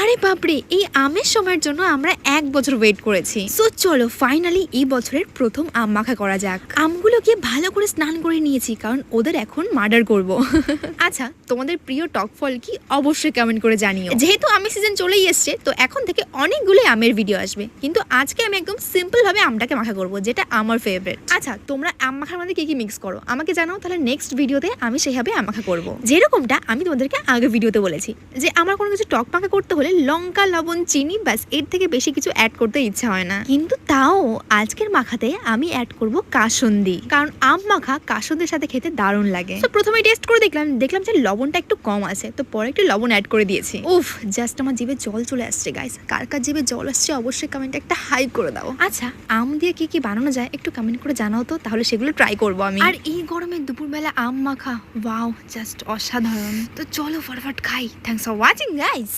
আরে বাপরে, এই আমের সময়ের জন্য আমরা 1 বছর ওয়েট করেছি। সো চলো ফাইনালি এই বছরের প্রথম আম মাখা করা যাক। আমগুলোকে ভালো করে স্নান করে নিয়েছি, কারণ ওদের এখন মার্ডার করব। আচ্ছা, তোমাদের প্রিয় টক ফল কি অবশ্যই কমেন্ট করে জানিও। যেহেতু আমের সিজন চলেই এসছে, তো এখন থেকে অনেকগুলো আমের ভিডিও আসবে, কিন্তু আজকে আমি একদম সিম্পল ভাবে আমটাকে মাখা করব, যেটা আমার ফেভারিট। আচ্ছা, তোমরা আম মাখার মধ্যে কি কি মিক্স করো আমাকে জানাও, তাহলে নেক্সট ভিডিওতে আমি সেইভাবে আম মাখা করব। যেরকমটা আমি তোমাদেরকে আগে ভিডিওতে বলেছি যে আমার কোনো কিছু টক মাখা করতে হলে লঙ্কা, লবণ, চিনি, ব্যাস, এর থেকে বেশি কিছু অ্যাড করতে ইচ্ছা হয় না। কিন্তু তাও আজকের মাখাতে আমি অ্যাড করব কাসুন্দি, কারণ আম মাখা কাসুন্দির সাথে খেতে দারুণ লাগে। তো প্রথমে টেস্ট করে দেখলাম যে লবণটা একটু কম আছে, তো পরে একটু লবণ অ্যাড করে দিয়েছি। উফ, জাস্ট আমার জিভে জল চলে আসছে গাইস। কার কার জিভে জল আসছে অবশ্যই কমেন্টে একটা হাই করে দাও। আচ্ছা, আম দিয়ে কি কি বানানো যায় একটু কমেন্ট করে জানাও তো, তাহলে সেগুলো ট্রাই করবো আমি। আর এই গরমে দুপুরবেলা আম মাখা, ওয়াও, জাস্ট অসাধারণ। তো চলো ফটাফট খাই। Thanks for watching guys.